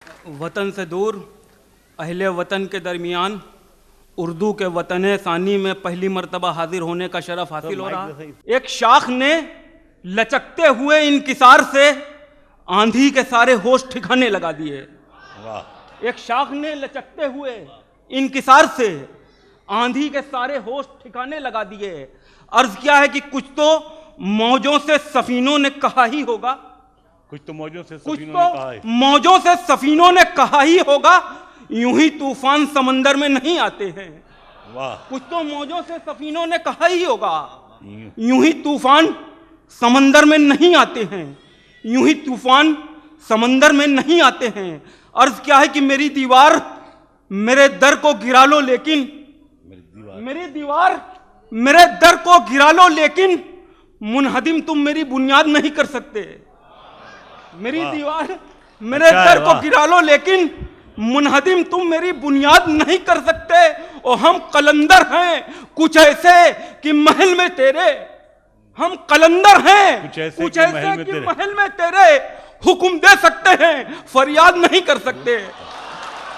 वतन से दूर अहले वतन के दरमियान उर्दू के वतन सानी में पहली मर्तबा हाजिर होने का शरफ हासिल हो रहा। एक शाख ने लचकते हुए इंकिसार से आंधी के सारे होश ठिकाने लगा दिए। एक शाख ने लचकते हुए इंकिसार से आंधी के सारे होश ठिकाने लगा दिए। अर्ज क्या है कि कुछ तो मौजों से सफीनों ने कहा ही होगा, कुछ तो मौजों से सफीनों ने कहा ही होगा, यूं ही तूफान समंदर में नहीं आते हैं। वाह। कुछ तो मौजों से सफीनों ने कहा ही होगा, यूं ही तूफान समंदर में नहीं आते हैं, यूं ही तूफान समंदर में नहीं आते हैं। अर्ज क्या है कि मेरी दीवार मेरे दर को गिरा लो, लेकिन मेरी दीवार मेरे दर को गिरा लो, लेकिन मुनहदिम तुम मेरी बुनियाद नहीं कर सकते। मेरी दीवार मेरे दर को गिरा लो, लेकिन मुनहदिम तुम मेरी बुनियाद नहीं कर सकते। और हम कलंदर हैं कुछ ऐसे कि महल में तेरे, हम कलंदर हैं कुछ ऐसे कि महल में तेरे हुक्म दे सकते हैं, फरियाद नहीं कर सकते।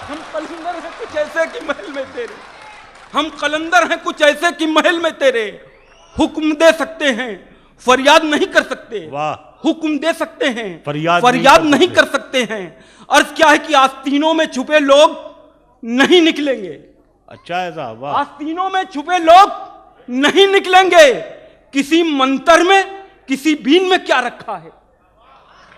हम कलंदर हैं कुछ ऐसे कि महल में तेरे, हम कलंदर हैं कुछ ऐसे कि महल में तेरे हुक्म दे सकते हैं, फरियाद नहीं कर सकते। वाह। हुक्म दे सकते हैं, फरियाद नहीं कर सकते हैं। अर्ज क्या है कि आस्तीनों में छुपे लोग नहीं निकलेंगे। अच्छा है साहब, वाह। आस्तीनों में छुपे लोग नहीं निकलेंगे, किसी मंतर में किसी बीन में क्या रखा है।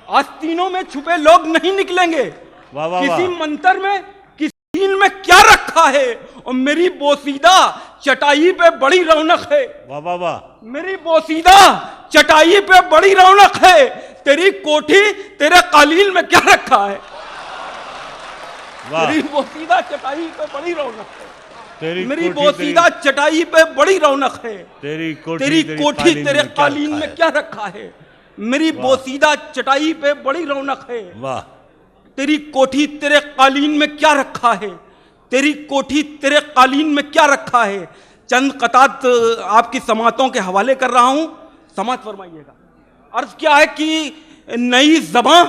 आस्तीनों में छुपे लोग नहीं निकलेंगे, किसी मंतर में किसी बीन में क्या रखा है। और मेरी बोसीदा चटाई पे बड़ी रौनक है। वाह वाह वाह। मेरी बोसीदा चटाई पे बड़ी रौनक है, तेरी कोठी तेरे कालीन में क्या रखा है। मेरी बोसीदा चटाई पे बड़ी रौनक है, मेरी बोसीदा चटाई पे बड़ी रौनक है, तेरी कोठी तेरे कालीन में क्या रखा है। मेरी बोसीदा चटाई पे बड़ी रौनक है, वाह। तेरी कोठी तेरे कालीन में क्या रखा है, तेरी कोठी तेरे कालीन में क्या रखा है। चंद कतात आपकी समातों के हवाले कर रहा हूं, समात फरमाइएगा। अर्ज क्या है कि नई ज़बां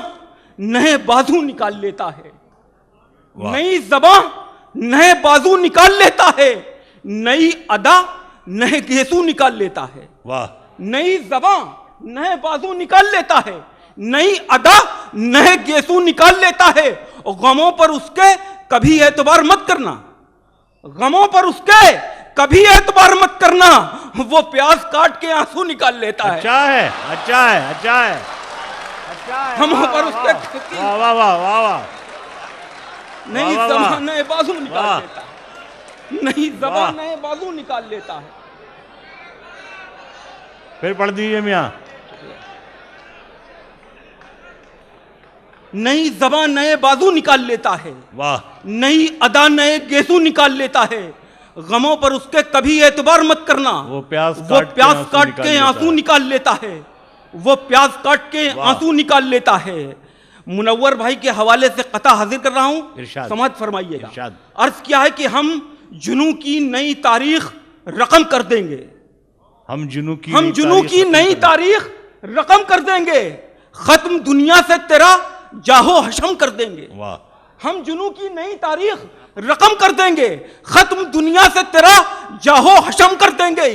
नए बाजू निकाल लेता है, नई ज़बां नए बाजू निकाल लेता है, नई अदा नए गेसू निकाल लेता है। वाह। नई ज़बां नए बाजू निकाल लेता है, नई अदा नए गेसू निकाल लेता है। और गमों पर उसके कभी एतबार मत करना, गमों पर उसके कभी एतबार मत करना, वो प्याज काट के आंसू निकाल लेता है। अच्छा है, अच्छा है, अच्छा है, अच्छा है। हम पर उसके वाह वाह वाह वाह वाह। नई ज़बां नए बाजू निकाल लेता है, नई ज़बां नए बाजू निकाल लेता है। फिर पढ़ दीजिए मियां। नई ज़बां नए बाजू निकाल लेता है, वाह। नई अदा नए गेसू निकाल लेता है। गमों पर उसके कभी एतबार मत करना, वो प्याज काट के आंसू निकाल लेता है, वो प्याज काट के आंसू निकाल लेता है। मुनव्वर भाई के हवाले से कता हाजिर कर रहा हूं, समझ फरमाइएगा। अर्ज क्या है कि हम जुनू की नई तारीख रकम कर देंगे, हम जुनू की नई तारीख रकम कर देंगे, खत्म दुनिया से तेरा जाहो हशम कर देंगे। वाह। हम जुनू की नई तारीख रकम कर देंगे, खत्म दुनिया से तेरा जाहो हशम कर देंगे।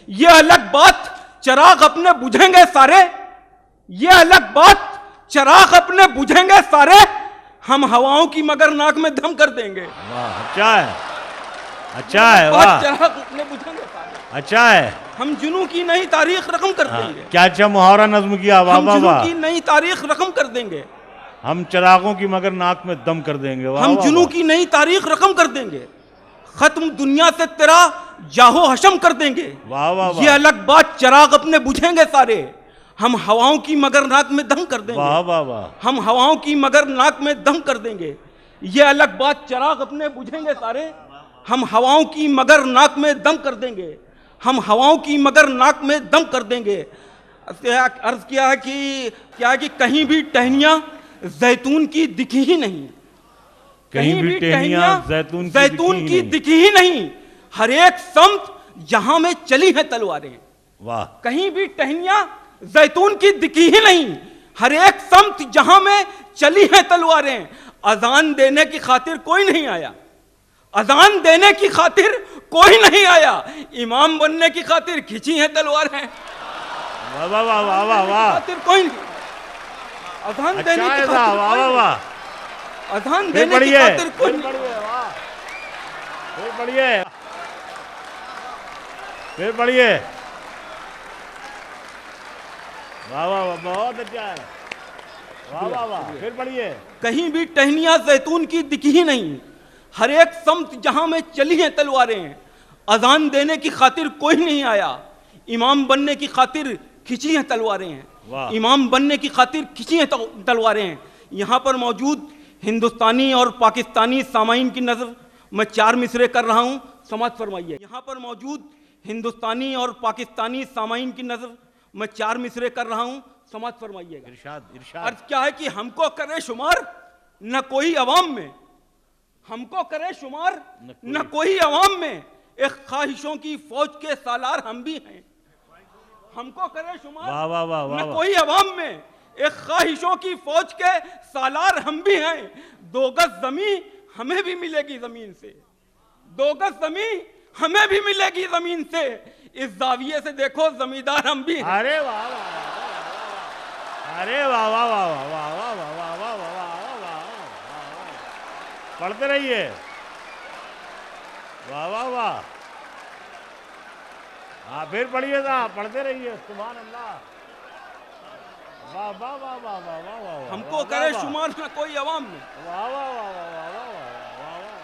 ये अलग बात चिराग अपने बुझेंगे सारे, ये अलग बात चिराग अपने बुझेंगे सारे, हम हवाओं की मगर नाक में दम कर देंगे। वाह। अच्छा है, अच्छा है, वाह। चिराग अपने बुझेंगे सारे, अच्छा है। हम जुनू की नई तारीख रकम कर देंगे। क्या अच्छा मुहावरा नज्म किया, वाह वाह वाह। हम जुनू की नई तारीख रकम कर देंगे, हम चिरागों की मगर नाक में दम कर देंगे। वाह। हम जुनू की नई तारीख रकम कर देंगे, खत्म दुनिया से तेरा जाहो हशम कर देंगे। वाह वाह। ये अलग बात चिराग अपने बुझेंगे सारे, हम हवाओं की मगर नाक में दम कर देंगे। वाह वाह वाह। हम हवाओं की मगर नाक में दम कर देंगे। ये अलग बात चिराग अपने बुझेंगे सारे, हम हवाओं की मगर नाक में दम कर देंगे, हम हवाओं की मगर नाक में दम कर देंगे। अर्ज किया है कि कहीं भी टहनियां जैतून की दिखी ही नहीं, कहीं भी टहनियां जैतून की दिखी ही नहीं, हर एक समत जहां में चली हैं तलवारें। वाह। कहीं भी टहनियां जैतून की दिखी ही नहीं, हर एक समत जहां में चली हैं तलवारें। अजान देने की खातिर कोई नहीं आया, अजान देने की खातिर कोई नहीं आया, इमाम बनने की खातिर खींची है तलवार है। वाह वाह वाह वाह वाह वाह, खातिर कोई नहीं, अजान देने की खातिर वाह वाह वाह, अजान देने की खातिर कोई नहीं। फिर पढ़िए, फिर पढ़िए, वाह वाह वाह, बहुत अच्छा है, वाह वाह वाह, फिर पढ़िए। कहीं भी टहनियां जैतून की दिखी ही नहीं, हर एक समत जहां में चली हैं तलवारें, अजान देने की खातिर कोई नहीं आया, इमाम बनने की खातिर खिंची हैं तलवारें हैं, इमाम बनने की खातिर खिंची हैं तलवारें हैं। यहाँ पर मौजूद हिंदुस्तानी और पाकिस्तानी सामाईन की नज़र मैं 4 मिसरे कर रहा हूँ, समाप्त फरमाइए। यहाँ पर मौजूद हिंदुस्तानी और पाकिस्तानी सामाईन की नज़र मैं 4 मिसरे कर रहा हूँ, समाप्त फरमाइएगा। इरशाद इरशाद। अर्ज क्या है कि हमको करे शुमार न कोई अवाम में, हमको करे शुमार न कोई अवाम में, एक ख्वाहिशों की फौज के सालार हम भी हैं। हमको करे शुमार वाह वाह वाह वाह, न कोई अवाम में, एक ख्वाहिशों की फौज के सालार हम भी हैं। 2 गज जमीन हमें भी मिलेगी जमीन से, 2 गज जमीन हमें भी मिलेगी जमीन से, इस जाविये से देखो जमींदार हम भी हैं। अरे वाह वाह, अरे वाह वाह वाह वाह वाह वाह वाह वाह वाह वाह वाह, पढ़ते रहिए, वाह वाह वाह। हाँ फिर पढ़िए साहब, पढ़ते रहिए, सुभान अल्लाह, वाह वाह वाह वाह वाह वाह वाह। हमको करे शुमार न कोई अवाम में, वाह वाह वाह वाह वाह वाह वाह वाह,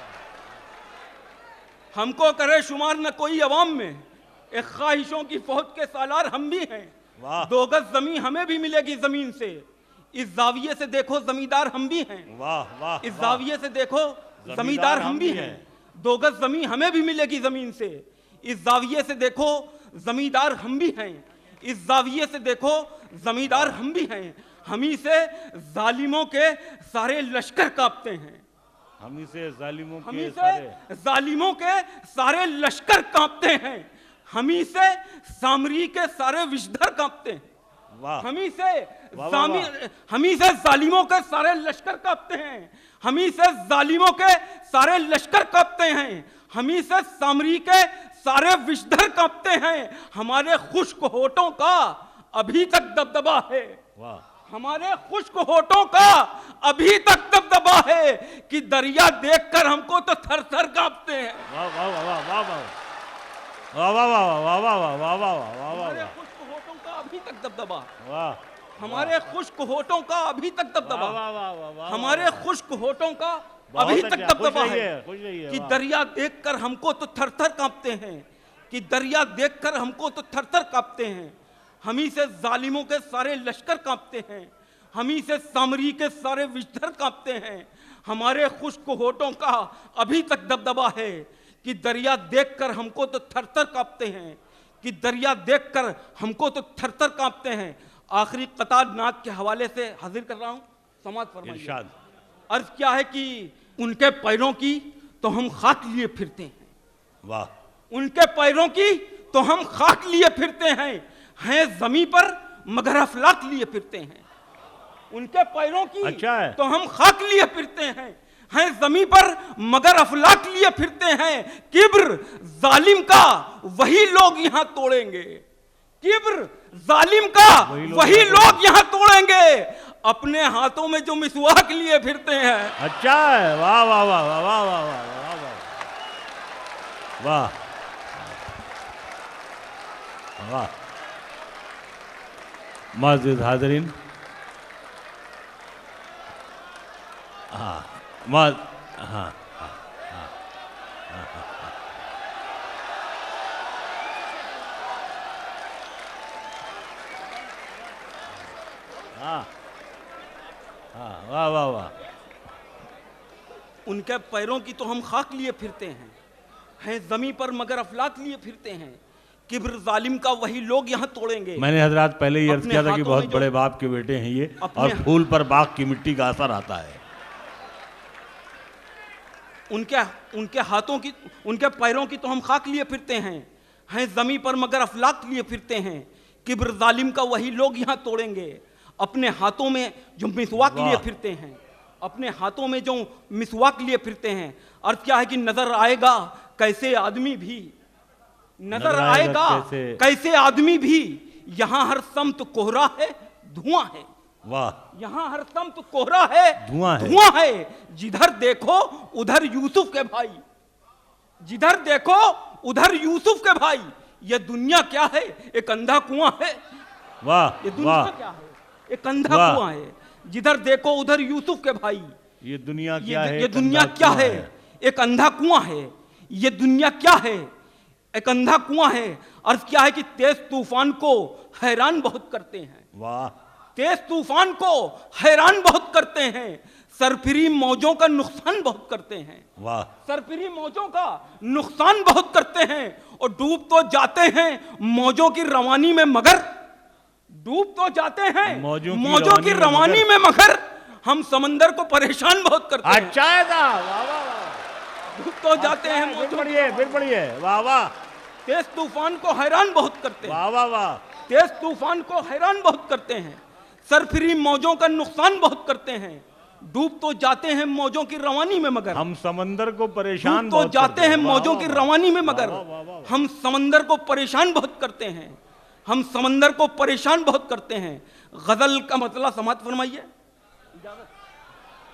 हमको करे शुमार न कोई अवाम में, एक ख्वाहिशों की फौज के सालार हम भी हैं। 2 गज जमीन हमें भी मिलेगी जमीन से, इस जाविये से देखो जमींदार हम भी हैं। वाह वाह, इस जाविये से देखो जमींदार हम भी हैं। 2 गज जमीन हमें भी मिलेगी जमीन से, इस जाविये से देखो जमींदार हम भी हैं। इस जाविये से देखो जमींदार हम भी हैं। हमी से जालिमों के सारे लश्कर कांपते हैं, हमी से जालिमों हमी से जालिमों के सारे लश्कर कांपते हैं, हमी से सामरी के सारे विषधर कांपते हैं। हमी से जालिमों के सारे लश्कर कांपते हैं, हमी से जालिमों के सारे लश्कर कांपते हैं, हमी से सामरी के सारे विषधर कांपते हैं। हमारे खुश्क होठों का अभी तक दबदबा है, हमारे खुश्क होठों का अभी तक दबदबा है, कि दरिया देखकर हमको तो थर थर कांपते हैं। वाह वाह वाह वाह वाह वाह वाह वाह वाह वाह वाह वाह वाह, हमारे खुश्क होठों का अभी तक दबदबा, वाह, हमारे खुश्क होठों का अभी तक दबदबा, वाह वाह वाह, हमारे खुश्क होठों का अभी तक दबदबा है, कि दरिया देखकर हमको तो थर थर कांपते हैं, कि दरिया देखकर हमको तो थर थर कांपते हैं। हमी से जालिमों के सारे लश्कर कांपते हैं, हमी से सामरी के सारे विषधर कांपते हैं। हमारे खुश्क होठों का अभी तक दबदबा है, कि दरिया देखकर हमको तो थर थर कांपते हैं, कि दरिया देखकर हमको तो थर थर कांपते हैं। आखिरी कतार नात के हवाले से हाजिर कर रहा हूँ, समाप्त फरमाइए। अर्ज क्या है कि उनके पैरों की तो हम खाक लिए फिरते हैं, वाह, उनके पैरों की तो हम खाक लिए फिरते हैं जमीन पर मगर अफलाक लिए फिरते हैं। उनके पैरों की अच्छा है, तो हम खाक लिए फिरते हैं जमीन पर मगर अफलाक लिए फिरते हैं। किब्र जालिम का वही लोग यहाँ तोड़ेंगे, किब्र जालिम का वही लोग यहाँ तोड़ेंगे, अपने हाथों में जो मिसवाक लिए फिरते हैं। अच्छा है, वाह वाह वाह वाह वाह वाह वाह वाह वाह वाह। मौजूद हाज़रीन, हाँ हाँ हाँ हाँ हाँ, वाह वाह वाह। उनके पैरों की तो हम खाक लिए फिरते हैं जमीन पर मगर अफलाक लिए फिरते हैं। किब्र जालिम का वही लोग यहाँ तोड़ेंगे। मैंने हजरात पहले ही अर्ज किया था कि बहुत बड़े बाप के बेटे हैं ये, और फूल पर बाग की मिट्टी का असर आता है। उनके हाथों की, उनके पैरों की तो हम खाक लिए फिरते हैं जमीन पर मगर अफलाक लिए फिरते हैं। किब्र जालिम का वही लोग यहाँ तोड़ेंगे, अपने हाथों में जो मिसवाक लिए फिरते हैं, अपने हाथों में जो मिसवाक लिए फिरते हैं। अर्थ क्या है कि नजर आएगा कैसे आदमी भी, नजर आएगा कैसे आदमी भी, यहां हर समत कोहरा है, धुआं है। वाह, यहां हर समत कोहरा है, धुआं है। जिधर देखो उधर यूसुफ के भाई, जिधर देखो उधर यूसुफ के भाई। ये दुनिया क्या है? एक अंधा कुआं है। वाह, ये दुनिया क्या है? एक अंधा कुआं है। जिधर देखो उधर यूसुफ के भाई। ये दुनिया क्या है? ये दुनिया क्या है? एक अंधा कुआं है। ये दुनिया क्या है? एक अंधा कुआं है। अर्थ क्या है कि तेज तूफान को हैरान बहुत करते हैं। वाह, तेज तूफान को हैरान बहुत करते हैं, सरफिरी मौजों का नुकसान बहुत करते हैं। वाह, सरफिरी मौजों का नुकसान बहुत करते हैं और डूब तो जाते हैं मौजों की रवानी में, मगर डूब तो जाते हैं मौजों की रवानी में, मगर हम समंदर को परेशान बहुत करते हैं। अच्छा है ना? वाह वाह वाह, डूब तो जाते हैं फिर पढ़िए, वाह वाह। तेज तूफान को हैरान बहुत करते हैं। वाह वाह वाह, तेज तूफान को हैरान बहुत करते हैं, सरफिरी मौजों का नुकसान बहुत करते हैं, डूब तो जाते हैं मौजों की रवानी में, मगर हम समंदर को परेशान तो जाते हैं मौजों की रवानी में, मगर हम समंदर को परेशान बहुत करते हैं। हम समंदर को परेशान बहुत करते हैं। गजल का मतलब समाप्त फरमाइए।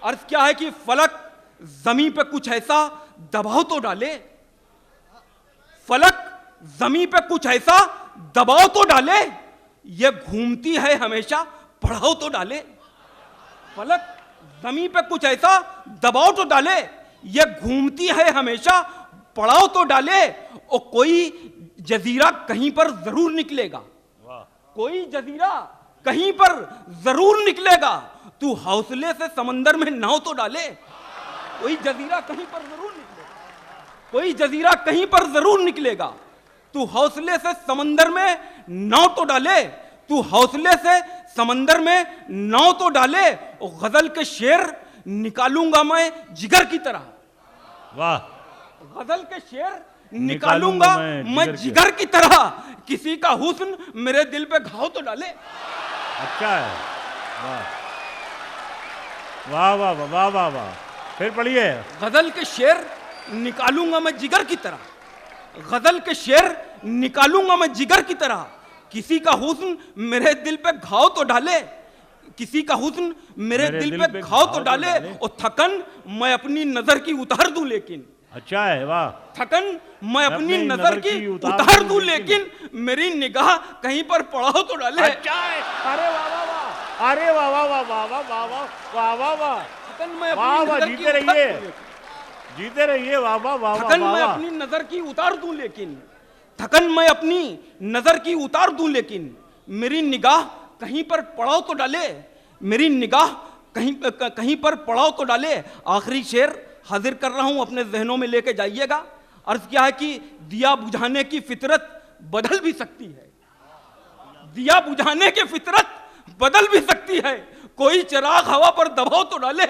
अर्थ क्या है कि फलक जमीन पे कुछ ऐसा दबाव तो डाले, फलक जमीन पे कुछ ऐसा दबाव तो डाले, ये घूमती है हमेशा पड़ाव तो डाले। फलक जमीन पे कुछ ऐसा दबाव तो डाले, ये घूमती है हमेशा पड़ाव तो डाले। और कोई जजीरा कहीं पर जरूर निकलेगा, कोई जजीरा कहीं पर जरूर निकलेगा। तू हौसले से समंदर में नाव तो डाले, कोई जजीरा कहीं पर जरूर निकलेगा, कोई जजीरा कहीं पर जरूर निकलेगा। तू हौसले से समंदर में नाव तो डाले, तू हौसले से समंदर में नाव तो डाले। और गजल के शेर निकालूंगा मैं जिगर की तरह। वाह, गजल के शेर निकालूंगा मैं जिगर की तरह, किसी का हुस्न मेरे दिल पे घाव तो डाले। अच्छा है, वाह वाह वाह वाह वाह वाह, फिर पढ़िए। गजल के शेर निकालूंगा मैं जिगर की तरह, गजल के शेर निकालूंगा मैं जिगर की तरह, किसी का हुस्न मेरे दिल पे घाव तो डाले, किसी का हुस्न मेरे दिल पे घाव तो डाले। और थकन मैं अपनी नजर की उतार दूं लेकिन, अच्छा है, वाह, थकन मैं अपनी नजर की उतार दूं लेकिन मेरी निगाह कहीं पर पड़ाव तो डाले। अच्छा है, अरे वाह वाह वाह, अरे वाह वाह वाह वाह वाह वाह वाह वाह वाह, थकन मैं वाह वाह, जीते रहिए, जीते रहिए, वाह वाह वाह। थकन मैं अपनी नजर की उतार दूं लेकिन, थकन मैं अपनी नजर की उतार दूं लेकिन मेरी निगाह कहीं पर पड़ाव तो डाले, मेरी निगाह कहीं पर पड़ाव तो डाले। आखिरी शेर हाजिर कर रहा हूं, अपने जहनों में लेके जाइएगा। अर्थ क्या है कि दिया बुझाने की फितरत बदल भी सकती है, दिया बुझाने की फितरत बदल भी सकती है, कोई चिराग हवा पर दबाव तो डाले।